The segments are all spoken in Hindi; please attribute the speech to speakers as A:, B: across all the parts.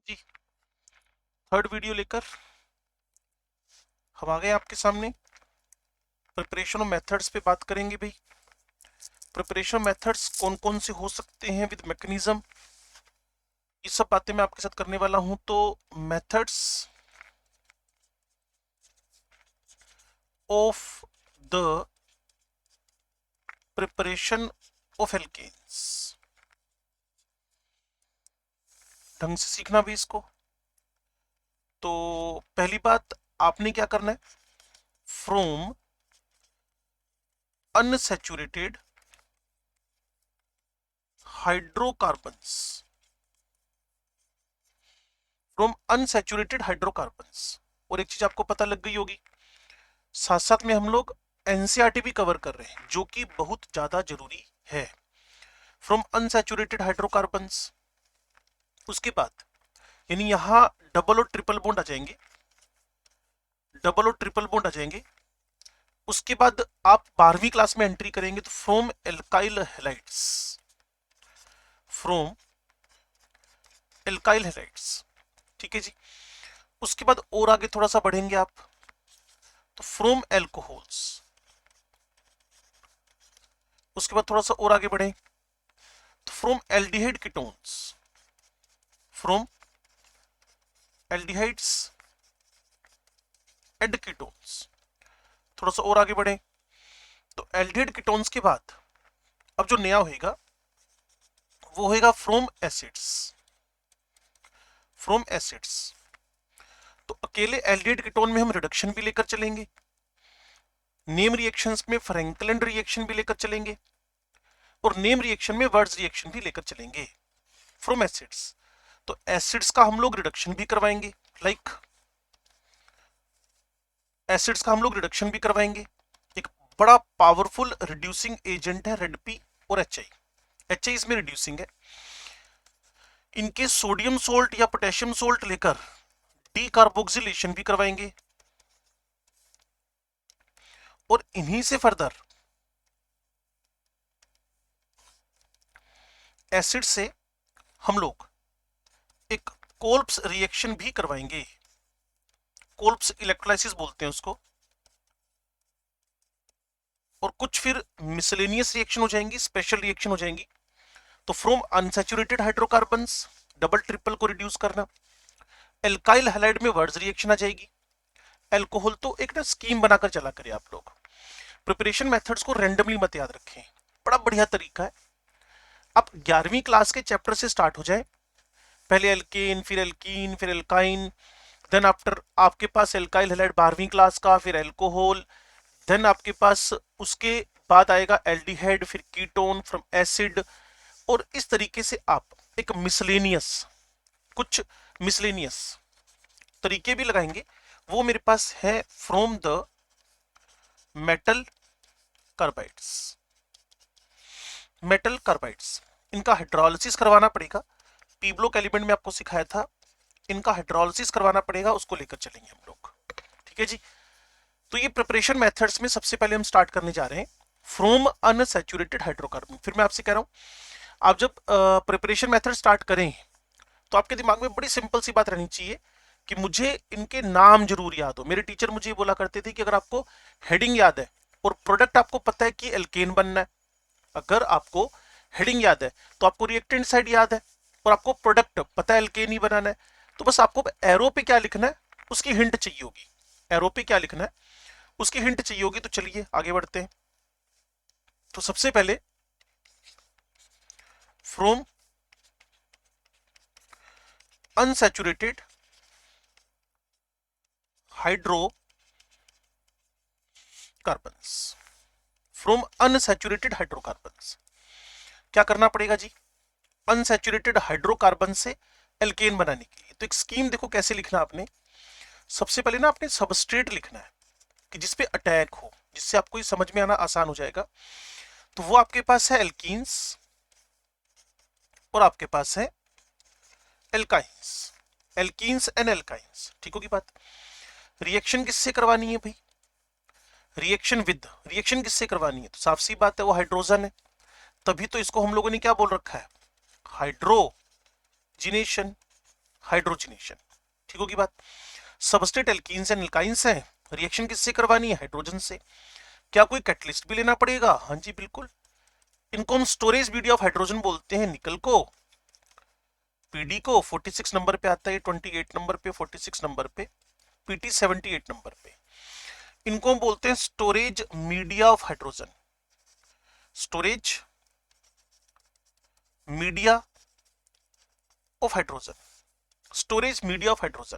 A: जी, थर्ड वीडियो लेकर हम आ गए आपके सामने। प्रिपरेशन ऑफ मेथड्स पे बात करेंगे भाई। प्रिपरेशन मेथड्स कौन कौन से हो सकते हैं विद मैकेनिज्म, ये सब बातें मैं आपके साथ करने वाला हूं। तो methods of the preparation of alkanes, ढंग से सीखना भी इसको। तो पहली बात आपने क्या करना है, from unsaturated hydrocarbons, from unsaturated hydrocarbons. और एक चीज आपको पता लग गई होगी, साथ साथ में हम लोग एनसीईआरटी भी कवर कर रहे हैं, जो कि बहुत ज्यादा जरूरी है। फ्रॉम अनसैचुरेटेड हाइड्रोकार्बन्स, उसके बाद यानी यहां डबल और ट्रिपल बॉन्ड आ जाएंगे, डबल और ट्रिपल बॉन्ड आ जाएंगे। उसके बाद आप 12वीं क्लास में एंट्री करेंगे तो from alkyl halides, from alkyl halides, ठीक है जी। उसके बाद और आगे थोड़ा सा बढ़ेंगे आप, तो फ्रॉम एल्कोहल्स। उसके बाद थोड़ा सा और आगे बढ़े तो from aldehyde ketones, from aldehydes and ketones. थोड़ा सा और आगे बढ़े तो एल्डिहाइड कीटोन्स के बाद अब जो नया होएगा वो होएगा फ्रॉम एसिड्स, फ्रॉम एसिड्स। तो अकेले एल्डिहाइड कीटोन में हम रिडक्शन भी लेकर चलेंगे, नेम रिएक्शंस में फ्रैंकलिन रिएक्शन भी लेकर चलेंगे, और नेम रिएक्शन में वर्ड्स रिएक्शन भी लेकर चलेंगे फ्रॉम एसिड्स। तो एसिड्स का हम लोग रिडक्शन भी करवाएंगे, लाइक एसिड्स का हम लोग रिडक्शन भी करवाएंगे। एक बड़ा पावरफुल रिड्यूसिंग एजेंट है रेडपी और एचआई। एचआई इसमें रिड्यूसिंग है। इनके सोडियम सोल्ट या पोटेशियम सोल्ट लेकर डीकार्बोक्सिलेशन भी करवाएंगे, और इन्हीं से फर्दर एसिड से हम लोग एक कोल्प्स रिएक्शन भी करवाएंगे। कोल्प्स इलेक्ट्रोलाइसिस बोलते हैं उसको। और कुछ फिर मिसलेनियस रिएक्शन हो जाएंगी, स्पेशल रिएक्शन हो जाएंगी। तो from unsaturated hydrocarbons double triple को रिड्यूस करना, एल्काइल हैलाइड में वर्ड्स रिएक्शन आ जाएगी, एल्कोहल। तो एक ना स्कीम बनाकर चला करें आप लोग। प्रिपरेशन मेथड्स को रैंडमली मत याद रखें, बड़ा बढ़िया तरीका है। आप 11वीं क्लास के चैप्टर से स्टार्ट हो जाए, पहले एल्केन, फिर एल्कीन, फिर एल्काइन, देन आफ्टर आपके पास एल्काइल हैलाइड 12वीं क्लास का, फिर एल्कोहल, देन आपके पास उसके बाद आएगा एल्डिहाइड, फिर कीटोन फ्रॉम एसिड। और इस तरीके से आप एक मिसलेनियस, कुछ मिसलेनियस तरीके भी लगाएंगे। वो मेरे पास है from the metal carbides, metal carbides. इनका हाइड्रोलिसिस करवाना पड़ेगा, पी ब्लॉक एलिमेंट में आपको सिखाया था, इनका हाइड्रोलिसिस करवाना पड़ेगा, उसको लेकर चलेंगे हम लोग, ठीक है जी। तो ये प्रिपरेशन मेथड्स में सबसे पहले हम स्टार्ट करने जा रहे हैं फ्रॉम अनसैचुरेटेड हाइड्रोकार्बन। फिर मैं आपसे कह रहा हूं, आप जब प्रिपरेशन मेथड स्टार्ट करें तो आपके दिमाग में बड़ी सिंपल सी बात रहनी चाहिए कि मुझे इनके नाम जरूर याद हो। मेरे टीचर मुझे ये बोला करते थे कि अगर आपको हेडिंग याद है और प्रोडक्ट आपको पता है कि एल्केन बनना है, अगर आपको हेडिंग याद है तो आपको रिएक्टेंट साइड याद है, और आपको प्रोडक्ट पता है एल्केन ही बनाना है, तो बस आपको एरो पे क्या लिखना है उसकी हिंट चाहिए होगी। एरो पे क्या लिखना है उसकी हिंट चाहिए होगी। तो चलिए आगे बढ़ते हैं। तो सबसे पहले from unsaturated hydrocarbons, from unsaturated hydrocarbons क्या करना पड़ेगा जी, अनसैचुरेटेड हाइड्रोकार्बन से एल्केन बनाने के लिए। तो एक स्कीम देखो कैसे लिखना आपने। सबसे पहले ना आपने सबस्ट्रेट लिखना है कि जिसपे अटैक हो, जिससे आपको ये समझ में आना आसान हो जाएगा। तो वो आपके पास है एल्कीन्स और आपके पास है एल्काइंस, एल्कीन्स एंड एल्काइंस, ठीक होगी बात। रिएक्शन किससे करवानी है भाई, रिएक्शन विद, रिएक्शन किससे करवानी है, तो साफ सी बात है वो हाइड्रोजन है। तभी तो इसको हम लोगों ने क्या बोल रखा है, हाइड्रोजिनेशन, हाइड्रोजनेशन। ठीक होगी बात। सबस्ट्रेट एल्कीन्स एंड एल्काइंस हैं, रिएक्शन किससे करवानी है? हाइड्रोजन से। क्या कोई कैटलिस्ट भी लेना पड़ेगा? हाँ जी बिल्कुल। इनको हम स्टोरेज मीडिया ऑफ हाइड्रोजन बोलते हैं, निकल को, पीडी को 46 नंबर पे आता है, 28 नंबर पे, 46 नंबर पे, पीटी 78 नंबर पे। इनको हम बोलते हैं storage media of hydrogen, storage media of hydrogen, storage media of hydrogen.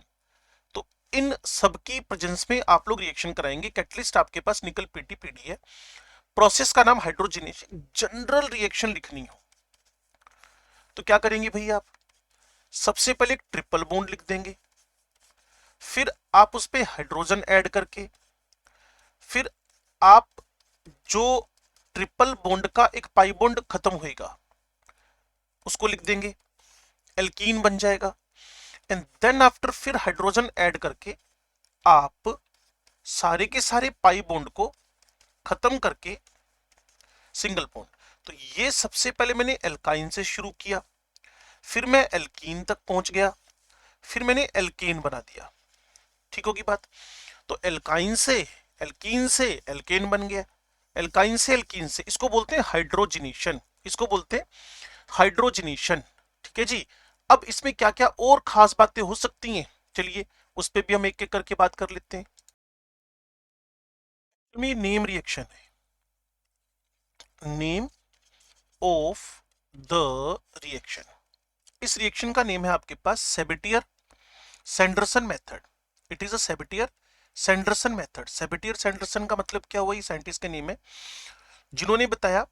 A: तो इन सबकी प्रेजेंस में आप लोग रिएक्शन कराएंगे। कैटलिस्ट आपके पास निकल पीटी पीडी है, प्रोसेस का नाम हाइड्रोजनेशन। जनरल रिएक्शन लिखनी हो तो क्या करेंगे भैया आप? सबसे पहले एक ट्रिपल बॉन्ड लिख देंगे, फिर आप उस पे हाइड्रोजन ऐड करके, फिर आप जो ट्रिपल बॉन्ड का एक पाई बॉन्ड खत्म होएगा उसको लिख देंगे, एल्कीन बन जाएगा। एंड देन आफ्टर फिर हाइड्रोजन ऐड करके आप सारे के सारे पाई बॉन्ड को खत्म करके सिंगल बॉन्ड। तो ये सबसे पहले मैंने एल्काइन से शुरू किया, फिर मैं एल्कीन तक पहुंच गया, फिर मैंने एल्केन बना दिया। ठीक होगी बात। तो एल्काइन से एल्कीन से एल्केन बन गया, एल्काइन से एल्कीन से, इसको बोलते हैं हाइड्रोजनेशन, इसको बोलते हैं हाइड्रोजनेशन। ठीक है जी। अब इसमें क्या क्या और खास बातें हो सकती हैं, चलिए उस पर भी हम एक एक करके बात कर लेते हैं। नेम रिएक्शन है, नेम ऑफ द रिएक्शन। इस रिएक्शन का नेम है आपके पास Sabatier Senderens method. It is a Sabatier Senderens method. Sabatier Senderens का मतलब क्या हुआ? ये साइंटिस्ट का नेम है जिन्होंने बताया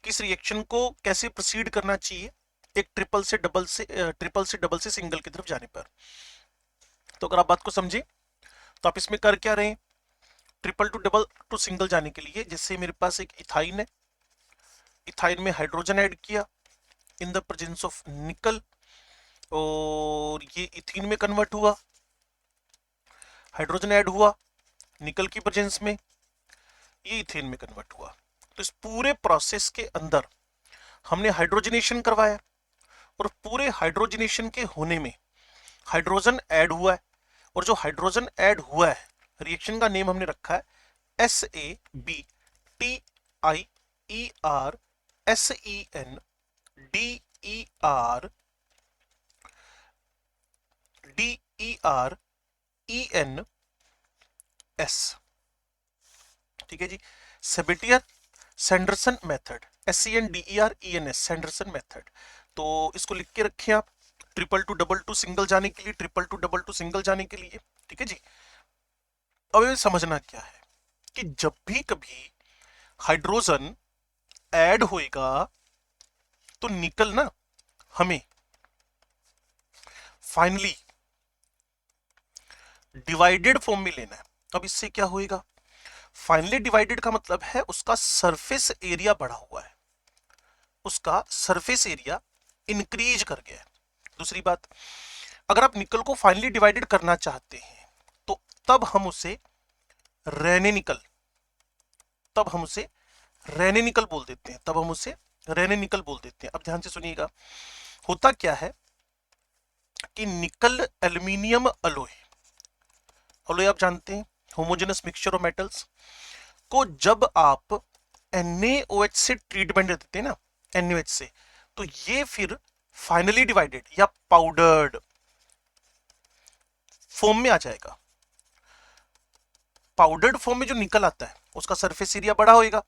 A: कि इस रिएक्शन को कैसे प्रोसीड करना चाहिए एक ट्रिपल से डबल से सिंगल की तरफ जाने पर। तो अगर आप बात को समझे तो आप इसमें कर क्या रहे हैं? Triple to double to single जाने के लिए जैसे मेरे पास एक इथाइन है, इथाइन में हाइड्रोजन ऐड किया इन द प्रेजेंस ऑफ निकल, और ये इथीन में कन्वर्ट हुआ, हाइड्रोजन ऐड हुआ निकल की प्रेजेंस में, ये इथेन में कन्वर्ट हुआ। तो इस पूरे प्रोसेस के अंदर हमने हाइड्रोजनेशन करवाया, और पूरे हाइड्रोजनेशन के होने में हाइड्रोजन ऐड हुआ है, और जो हाइड्रोजन ऐड हुआ है रिएक्शन का नेम हमने रखा है SABTIERDERENS। ठीक है जी। Sabatier Senderens method, SENDERENS, Senderens method. तो इसको लिख के रखें आप, triple to double to single जाने के लिए, triple to double to single जाने के लिए। ठीक है जी। अब ये समझना क्या है कि जब भी कभी हाइड्रोजन ऐड होएगा तो निकल ना हमें फाइनली डिवाइडेड फॉर्म में लेना है। अब इससे क्या होएगा? फाइनली डिवाइडेड का मतलब है उसका सरफेस एरिया बढ़ा हुआ है, उसका सरफेस एरिया इंक्रीज कर गया है। दूसरी बात, अगर आप निकल को फाइनली डिवाइडेड करना चाहते हैं तो तब हम उसे रेने निकल बोल देते हैं, अब ध्यान से सुनिएगा। होता क्या है कि निकल एल्यूमिनियम अलॉय आप जानते हैं, होमोजेनस मिक्सचर ऑफ मेटल्स को जब आप NaOH से ट्रीटमेंट देते हैं ना, NaOH से, तो ये फिर फाइनली डिवाइडेड या पाउडर्ड फॉर्म में आ जाएगा। पाउडर्ड फॉर्म में जो निकल आता है उसका सरफेस एरिया बड़ा होएगा,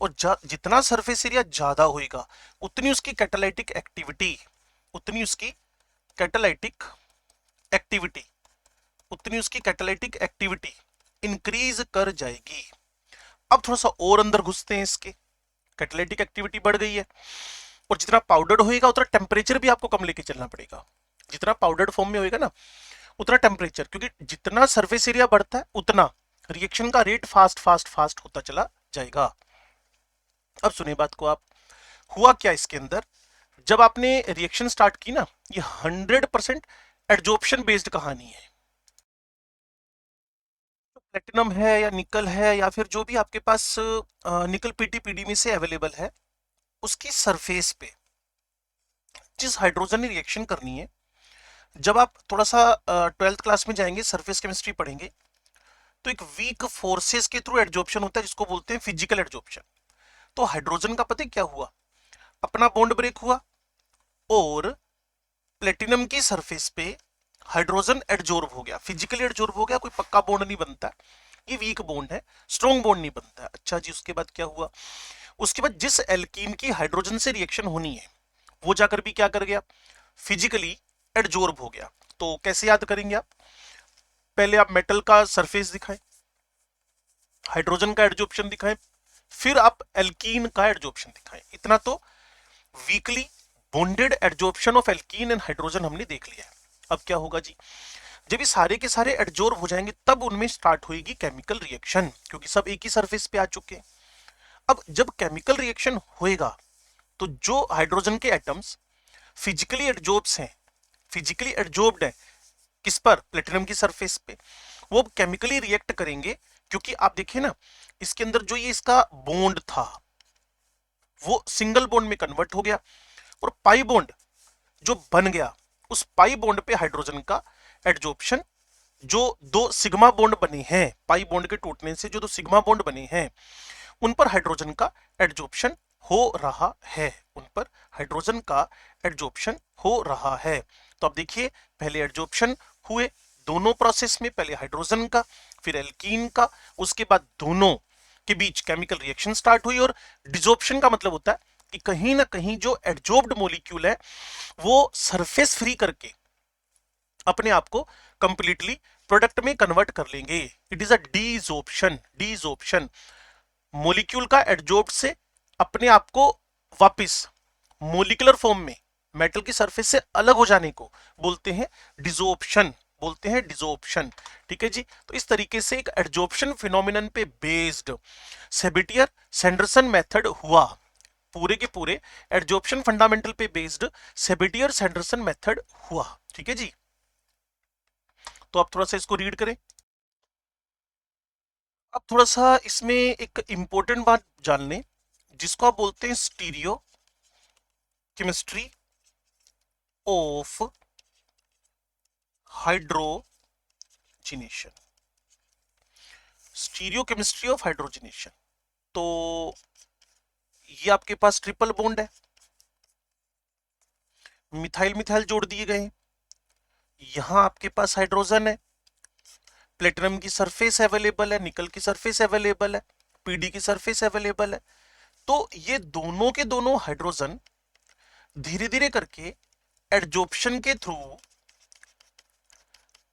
A: और जितना सरफेस एरिया ज्यादा होएगा उतनी उसकी कैटालाइटिक एक्टिविटी इंक्रीज कर जाएगी। अब थोड़ा सा और अंदर घुसते हैं, इसके कैटालाइटिक एक्टिविटी बढ़ गई है, और जितना पाउडर्ड होएगा उतना टेम्परेचर भी आपको कम लेके चलना पड़ेगा। जितना पाउडर्ड फॉर्म में होएगा ना उतना टेम्परेचर, क्योंकि जितना सरफेस एरिया बढ़ता है उतना रिएक्शन का रेट फास्ट होता चला जाएगा। अब सुनिए बात को आप, हुआ क्या इसके अंदर, जब आपने रिएक्शन स्टार्ट की ना, ये 100% एडजॉर्प्शन बेस्ड कहानी है। प्लेटिनम है या निकल है या फिर जो भी आपके पास निकल पीटी में से अवेलेबल है, उसकी सरफेस पे जिस हाइड्रोजन ने रिएक्शन करनी है जब आप थोड़ा सा 12th क्लास में जाएंगे, सरफेस केमिस्ट्री पढ़ेंगे, तो एक वीक फोर्सेस के थ्रू एडजॉर्प्शन होता है जिसको बोलते हैं फिजिकल एडजॉर्प्शन। तो हाइड्रोजन का पता है क्या हुआ, अपना बॉन्ड ब्रेक हुआ और प्लेटिनम की सरफेस पे हाइड्रोजन एडजॉर्ब हो गया, फिजिकली एडजॉर्ब हो गया, कोई पक्का बॉन्ड नहीं बनता, ये वीक बॉन्ड है, स्ट्रॉन्ग बॉन्ड नहीं बनता है। अच्छा जी, उसके बाद क्या हुआ, उसके बाद जिस एल्कीन की हाइड्रोजन से रिएक्शन होनी है वो जाकर भी क्या कर गया, फिजिकली एडजॉर्ब हो गया। तो कैसे याद करेंगे आप, पहले आप मेटल का सरफेस दिखाएं, हाइड्रोजन का एडजॉर्प्शन दिखाएं, फिर आप एल्कीन का एडजॉर्प्शन दिखाएं। इतना तो weekly bonded adsorption of alkene and hydrogen हमने देख लिया है। अब क्या होगा जी, जब ये सारे के सारे एडजॉर्ब हो जाएंगे तब उनमें स्टार्ट होगी केमिकल रिएक्शन, क्योंकि सब एक ही सरफेस पे आ चुके हैं। अब जब केमिकल रिएक्शन होएगा तो जो हाइड्रोजन के एटम्स फिजिकली एडजॉर्ब्स हैं, फिजिकली एडजॉर्ब्ड है किस पर, प्लेटिनम की सरफेस पे, वो केमिकली रिएक्ट करेंगे। क्योंकि आप देखिए ना, इसके अंदर जो ये इसका बॉन्ड था वो सिंगल बॉन्ड में कन्वर्ट हो गया, और पाई बॉन्ड जो बन गया, उस पाई बॉन्ड पे हाइड्रोजन का एडजॉर्प्शन, जो दो सिग्मा बॉन्ड बने हैं, पाई बॉन्ड के टूटने से जो दो सिग्मा बॉन्ड बने हैं उन पर हाइड्रोजन का एडजॉर्प्शन हो रहा है, उन पर हाइड्रोजन का एडजॉर्प्शन हो रहा है। तो अब देखिए, पहले एडजॉर्प्शन हुए दोनों प्रोसेस में, पहले हाइड्रोजन का फिर एल्कीन का, उसके बाद दोनों के बीच केमिकल रिएक्शन स्टार्ट हुई। और डिसॉर्प्शन का मतलब होता है कि कहीं ना कहीं जो एडजॉर्ब्ड मॉलिक्यूल है वो सरफेस फ्री करके अपने आप को कंप्लीटली प्रोडक्ट में कन्वर्ट कर लेंगे। It is a desorption, desorption molecule का एडजॉर्ब्ड से अपने आप को वापस मॉलिक्यूलर फॉर्म में मेटल की सरफेस से अलग हो जाने को बोलते हैं डिसॉर्प्शन, बोलते हैं डिसॉर्प्शन। ठीक है जी, तो इस तरीके से एक एडजॉर्प्शन फिनोमिनन पे बेस्ड सेबिटियर सैंडरसन मेथड हुआ, पूरे के पूरे एडजॉर्प्शन फंडामेंटल पे बेस्ड सेबिटियर सैंडरसन मेथड हुआ। ठीक है जी, तो आप थोड़ा सा इसको रीड करें। अब थोड़ा सा इसमें एक इंपॉर्टेंट बात जान लें जिसको आप बोलते हैं stereo chemistry of hydrogenation, stereo chemistry of hydrogenation. तो ये आपके पास ट्रिपल बॉन्ड है, मिथाइल मिथाइल जोड़ दिए गए हैं, यहां आपके पास हाइड्रोजन है, प्लेटिनम की सरफेस अवेलेबल है, निकल की सरफेस अवेलेबल है, पीडी की सरफेस अवेलेबल है। तो ये दोनों के दोनों हाइड्रोजन धीरे धीरे करके एडजॉर्प्शन के थ्रू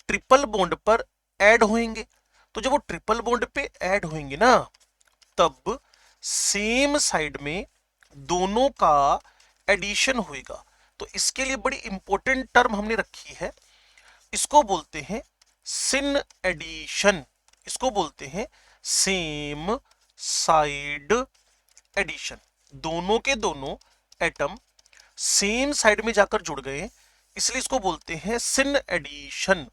A: ट्रिपल बॉन्ड पर ऐड होंगे। तो जब वो ट्रिपल बॉन्ड पे ऐड होंगे ना, तब सेम साइड में दोनों का एडिशन होएगा। तो इसके लिए बड़ी इंपॉर्टेंट टर्म हमने रखी है, इसको बोलते हैं सिन एडिशन, इसको बोलते हैं सेम साइड एडिशन। दोनों के दोनों एटम सेम साइड में जाकर जुड़ गए, इसलिए इसको बोलते हैं सिन एडिशन।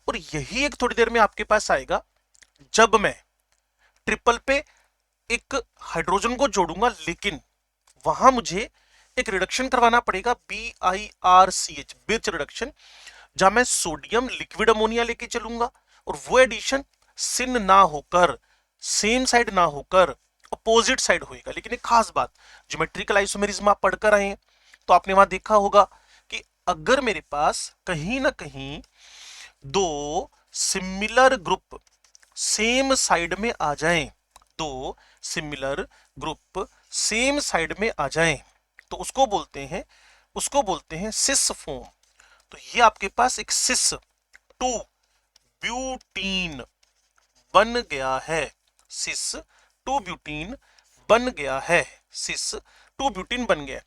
A: और यही एक थोड़ी देर में आपके पास आएगा जब मैं ट्रिपल पे एक हाइड्रोजन को जोड़ूंगा, लेकिन वहां मुझे एक रिडक्शन करवाना पड़ेगा, BiRCH, बिर्च रिडक्शन, जहां मैं सोडियम लिक्विड अमोनिया लेके चलूंगा, और वो एडिशन सिन ना होकर, सेम साइड ना होकर अपोजिट साइड होएगा। लेकिन एक खास बात, ज्योमेट्रिकल आइसोमेरिज्म आप पढ़कर आए हैं तो आपने वहां देखा होगा कि अगर मेरे पास कहीं ना कहीं दो सिमिलर ग्रुप सेम साइड में आ जाएं, दो सिमिलर ग्रुप सेम साइड में आ जाएं, तो उसको बोलते हैं सिस फॉर्म। तो ये आपके पास एक सिस 2 ब्यूटीन बन गया है, सिस 2 ब्यूटीन बन गया है, सिस 2 ब्यूटीन बन गया।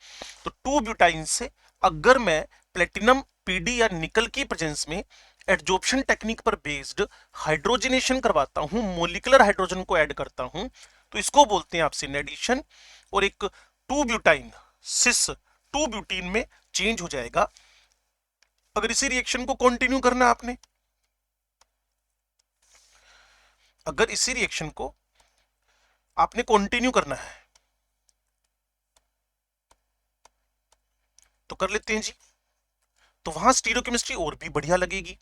A: तो 2 ब्यूटाइन से अगर मैं प्लेटिनम पीडी या निकल की प्रेजेंस में एडजॉर्प्शन टेक्निक पर बेस्ड हाइड्रोजनेशन करवाता हूं, मोलिकुलर हाइड्रोजन को ऐड करता हूं, तो इसको बोलते हैं आप सिन एडिशन। और एक 2 ब्यूटाइन सिस 2 ब्यूटीन में चेंज हो जाएगा। अगर इसी रिएक्शन को कंटिन्यू करना है आपने, अगर इसी रिएक्शन को आपने कंटिन्यू करना है तो कर लेते हैं जी। तो वहां स्टीरियोकेमिस्ट्री और भी बढ़िया लगेगी,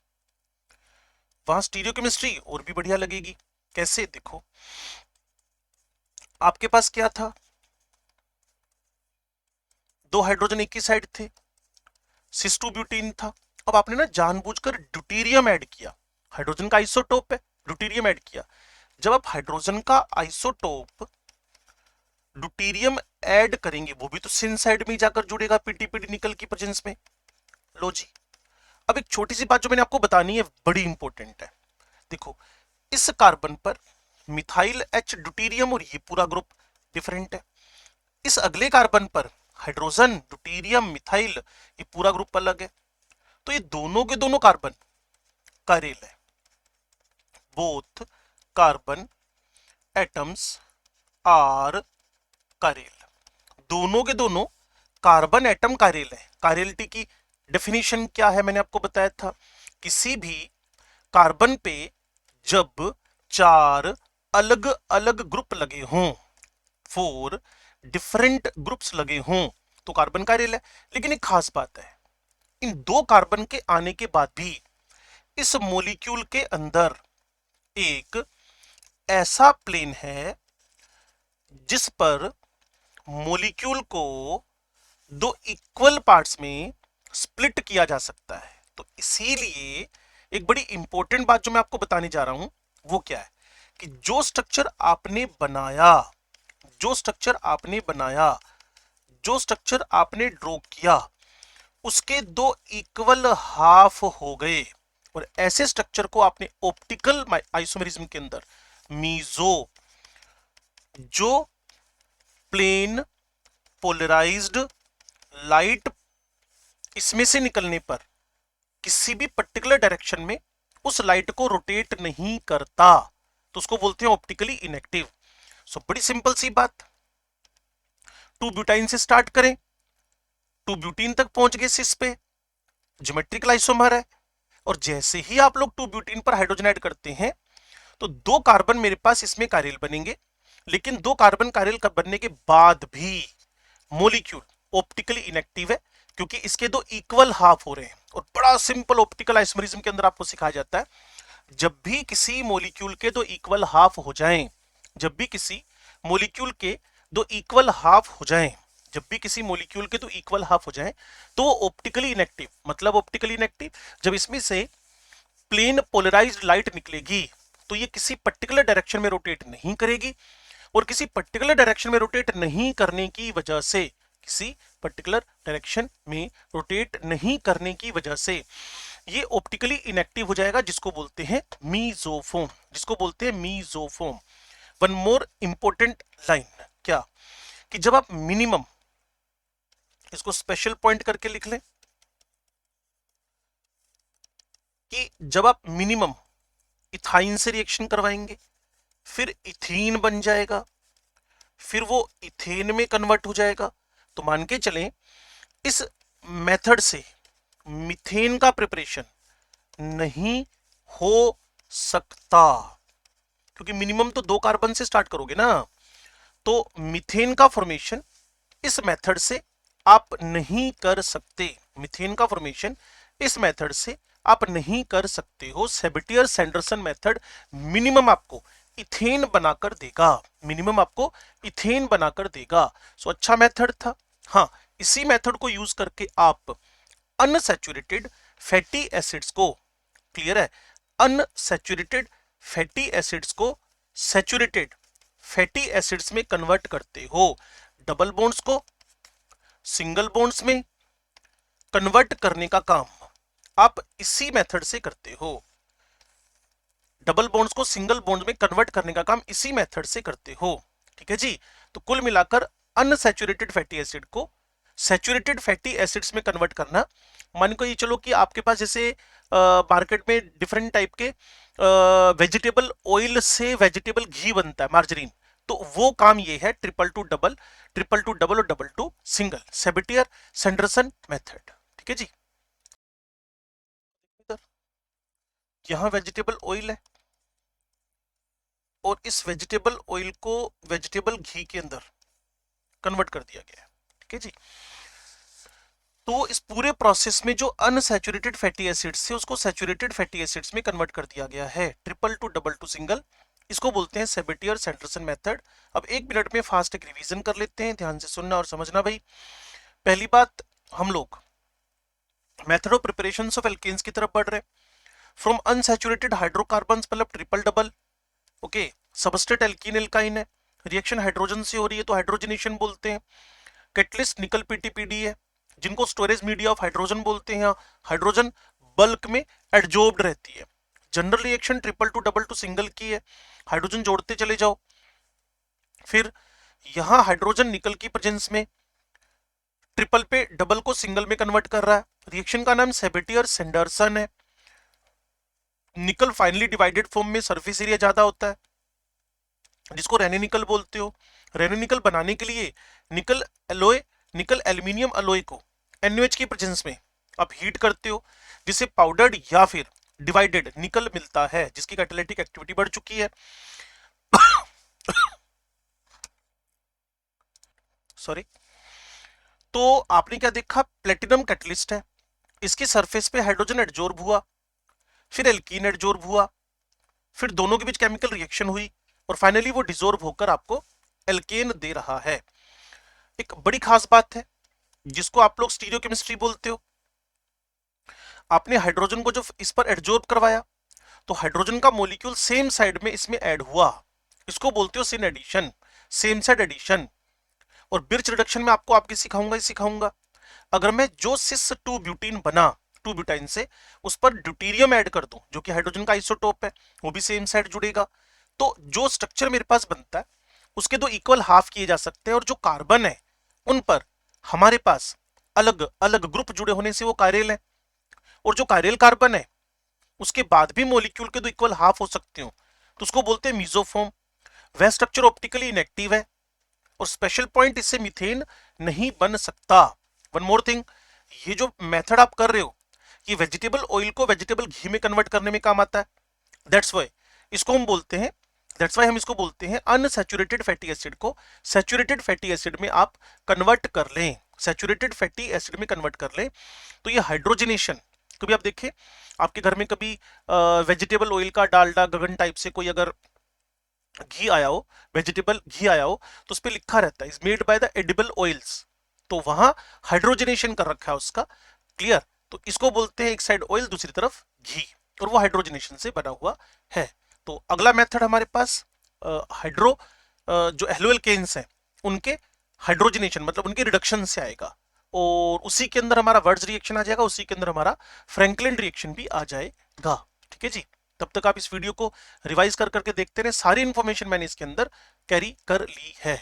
A: वहां स्टीरियोकेमिस्ट्री और भी बढ़िया लगेगी। कैसे? देखो, आपके पास क्या था, दो हाइड्रोजन एक ही साइड थे, सिस टू ब्यूटीन था। अब आपने ना जानबूझकर ड्यूटेरियम ऐड किया, हाइड्रोजन का आइसोटोप है, ड्यूटेरियम ऐड किया। जब आप हाइड्रोजन का आइसोटोप ड्यूटेरियम ऐड करेंगे, वो भी तो सिन साइड में जाकर जुड़ेगा पीटीपीडी निकल की प्रेजेंस में। लो जी, अब एक छोटी सी बात जो मैंने आपको बतानी है, बड़ी इंपॉर्टेंट है। देखो, इस कार्बन पर मिथाइल एच ड्यूटेरियम और ये पूरा ग्रुप डिफरेंट है। इस अगले कार्बन पर हाइड्रोजन ड्यूटेरियम मिथाइल, ये पूरा ग्रुप अलग है। तो ये दोनों के दोनों कार्बन कारेल है, both carbon atoms are chiral, दोनों के दोनों कार्बन एटम कारेल है। कारेलिटी की डेफिनेशन क्या है, मैंने आपको बताया था, किसी भी कार्बन पे जब चार अलग अलग ग्रुप लगे हों, 4 डिफरेंट ग्रुप्स लगे हों, तो कार्बन कारेल है। लेकिन एक खास बात है, इन दो कार्बन के आने के बाद भी इस मॉलिक्यूल के अंदर एक ऐसा प्लेन है जिस पर मॉलिक्यूल को दो इक्वल पार्ट्स में स्प्लिट किया जा सकता है। तो इसीलिए एक बड़ी इंपॉर्टेंट बात जो मैं आपको बताने जा रहा हूं वो क्या है, कि जो स्ट्रक्चर आपने बनाया, जो स्ट्रक्चर आपने बनाया, जो स्ट्रक्चर आपने ड्रॉ किया, उसके दो इक्वल हाफ हो गए। और ऐसे स्ट्रक्चर को आपने ऑप्टिकल आइसोमेरिज्म के अंदर मीजो, जो प्लेन पोलराइज्ड लाइट इसमें से निकलने पर किसी भी पर्टिकुलर डायरेक्शन में उस लाइट को रोटेट नहीं करता, तो उसको बोलते हैं ऑप्टिकली इनएक्टिव। सो बड़ी सिंपल सी बात, 2 ब्यूटाइन से स्टार्ट करें, 2 ब्यूटीन तक पहुंच गए सिस पे, ज्योमेट्रिकल आइसोमर है। और जैसे ही आप लोग 2 ब्यूटीन पर हाइड्रोजन ऐड करते हैं, तो 2 कार्बन मेरे पास इसमें कारेल बनेंगे। लेकिन 2 कार्बन कारेल का बनने के बाद भी मॉलिक्यूल ऑप्टिकली इनएक्टिव है, क्योंकि इसके दो इक्वल हाफ हो रहे हैं। और बड़ा सिंपल ऑप्टिकल आइसोमेरिज्म के अंदर आपको सिखाया जाता है, जब भी किसी मॉलिक्यूल के दो इक्वल हाफ हो जाएं, जब भी किसी मॉलिक्यूल के दो इक्वल हाफ हो जाएं, जब भी किसी मॉलिक्यूल के दो इक्वल हाफ हो जाएं, तो वो ऑप्टिकली इनएक्टिव, मतलब ऑप्टिकली इनएक्टिव, जब इसमें से प्लेन पोलराइज्ड लाइट निकलेगी तो ये किसी पर्टिकुलर डायरेक्शन में रोटेट नहीं करेगी। और किसी पर्टिकुलर डायरेक्शन में रोटेट नहीं करने की वजह से, किसी पर्टिकुलर डायरेक्शन में रोटेट नहीं करने की वजह से ये ऑप्टिकली इनएक्टिव हो जाएगा, जिसको बोलते हैं मीजोफोम, जिसको बोलते हैं मीजोफोम। वन मोर इंपॉर्टेंट लाइन, क्या, कि जब आप मिनिमम, इसको स्पेशल पॉइंट करके लिख लें, कि जब आप मिनिमम इथाइन से रिएक्शन करवाएंगे, फिर इथीन बन जाएगा, फिर वो इथेन में कन्वर्ट हो जाएगा, तो मान के चलें इस मेथड से मीथेन का प्रिपरेशन नहीं हो सकता, क्योंकि मिनिमम तो 2 कार्बन से स्टार्ट करोगे ना। तो मीथेन का फॉर्मेशन इस मेथड से आप नहीं कर सकते, मीथेन का फॉर्मेशन इस मेथड से आप नहीं कर सकते हो। सेबेटियर सैंडरसन मेथड मिनिमम आपको इथेन बनाकर देगा, मिनिमम आपको इथेन बनाकर देगा। सो अच्छा मेथड था। हाँ, इसी मेथड को यूज करके आप अनसैचुरेटेड फैटी एसिड्स को, क्लियर है, अनसैचुरेटेड फैटी एसिड्स को सैचुरेटेड फैटी एसिड्स में कन्वर्ट करते हो। डबल बॉन्ड्स को सिंगल बॉन्ड्स में कन्वर्ट करने का काम आप इसी मेथड से करते हो। डबल बॉन्ड्स को सिंगल बॉन्ड में कन्वर्ट करने का काम इसी मेथड से करते हो, ठीक है जी। तो कुल मिलाकर अनसैचुरेटेड फैटी एसिड को सैचुरेटेड फैटी एसिड्स में कन्वर्ट करना। मान को ये चलो कि आपके पास जैसे मार्केट में डिफरेंट टाइप के वेजिटेबल ऑयल से वेजिटेबल घी बनता है, मार्जरीन, तो वो काम ये है triple to double, triple to double और double to single, Sabatier Senderens method, ठीक है जी। यहां वेजिटेबल ऑयल है और इस वेजिटेबल ऑयल को वेजिटेबल घी के अंदर कन्वर्ट कर दिया गया है, ठीक है जी। तो इस पूरे प्रोसेस में जो अनसैचुरेटेड फैटी एसिड्स थे उसको सैचुरेटेड फैटी एसिड्स में कन्वर्ट कर दिया गया है, triple to double to single. इसको बोलते हैं सेबेटियर सैंडरसन मेथड। अब 1 मिनट में फास्ट एक रिवीजन कर लेते हैं, ध्यान से सुनना और समझना भाई। पहली बात, हम लोग method of preparation of alkanes की तरफ बढ़ रहे हैं। फ्रॉम अनसैचुरेटेड हाइड्रोकार्बन्स मतलब triple double, okay, substrate alkene alkyne है, रिएक्शन हाइड्रोजन से हो रही है तो हाइड्रोजनेशन बोलते हैं। कैटलिस्ट निकल पीटीपीडी है, जिनको स्टोरेज मीडिया ऑफ हाइड्रोजन बोलते हैं। हाइड्रोजन बल्क में एडजॉर्ब्ड रहती है। General reaction triple to double to single की है, हाइड्रोजन जोड़ते चले जाओ। फिर यहां हाइड्रोजन निकल की प्रेजेंस में ट्रिपल पे डबल को सिंगल में कन्वर्ट कर रहा है। रिएक्शन का नाम सेबेटियर सैंडरसन है। निकल फाइनली डिवाइडेड फॉर्म में सरफेस एरिया ज्यादा होता है, जिसको रेनेनिकल बोलते हो। रेनेनिकल बनाने के लिए निकल एलोय, निकल एल्यूमिनियम अलोय को NaOH की प्रेजेंस में आप हीट करते हो, जिससे पाउडर्ड या फिर डिवाइडेड निकल मिलता है, जिसकी कैटालिटिक एक्टिविटी बढ़ चुकी है। सॉरी। तो आपने क्या देखा, प्लेटिनम कैटलिस्ट है, इसके सरफेस पे हाइड्रोजन एडजॉर्ब हुआ, फिर एल्कीन एडजॉर्ब हुआ, फिर दोनों के बीच केमिकल रिएक्शन हुई और फाइनली वो डिसॉल्व होकर आपको एल्केन दे रहा है। एक बड़ी खास बात है जिसको आप लोग स्टीरियोकेमिस्ट्री बोलते हो। आपने हाइड्रोजन को जो इस पर एडजॉर्ब करवाया तो हाइड्रोजन का मॉलिक्यूल सेम साइड में इसमें ऐड हुआ, इसको बोलते हो syn addition, same side addition. और बिर्च रिडक्शन में आपको आपकी सिखाऊंगा। अगर मैं जो सिस 2 ब्यूटीन बना 2 ब्यूटाइन से, उस पर ड्यूटीरियम ऐड कर दूं जो कि हाइड्रोजन का आइसोटोप है, वो भी सेम साइड जुड़ेगा। तो जो स्ट्रक्चर मेरे पास बनता है उसके दो इक्वल हाफ किए जा सकते हैं, और जो कार्बन है उन पर हमारे पास अलग अलग ग्रुप जुड़े होने से वो कायरल है। और जो कायरल कार्बन है उसके बाद भी मॉलिक्यूल के दो इक्वल हाफ हो सकते हो, तो उसको बोलते हैं मीजोफॉर्म। वह स्ट्रक्चर ऑप्टिकली इनएक्टिव है और स्पेशल पॉइंट, इससे मीथेन नहीं बन सकता। वन मोर थिंग, ये जो मेथड आप कर रहे हो ये वेजिटेबल ऑयल को वेजिटेबल घी में कन्वर्ट करने में काम आता है। दैट्स वाई इसको हम बोलते हैं, दैट्स वाई हम इसको बोलते हैं अनसैचुरेटेड फैटी एसिड को सैचुरेटेड फैटी एसिड में आप कन्वर्ट कर लें, सैचुरेटेड फैटी एसिड में कन्वर्ट कर लें। तो ये हाइड्रोजनेशन, कभी आप देखें आपके घर में कभी वेजिटेबल ऑयल का डालडा गगन टाइप से कोई अगर घी आया हो, वेजिटेबल घी आया हो, तो उस पर लिखा रहता है is made by the edible oils, तो वहां हाइड्रोजनेशन कर रखा है उसका। क्लियर? तो इसको बोलते हैं एक साइड ऑयल दूसरी तरफ घी, और वो हाइड्रोजनेशन से बना हुआ है। तो अगला मेथड हमारे पास जो एल्केन्स हैं उनके हाइड्रोजनेशन मतलब उनके रिडक्शन से आएगा, और उसी के अंदर हमारा वर्ड्स रिएक्शन आ जाएगा, उसी के अंदर हमारा फ्रैंकलिन रिएक्शन भी आ जाएगा। ठीक है जी, तब तक आप इस वीडियो को रिवाइज कर करके देखते रहे, सारी इंफॉर्मेशन मैंने इसके अंदर कैरी कर ली है।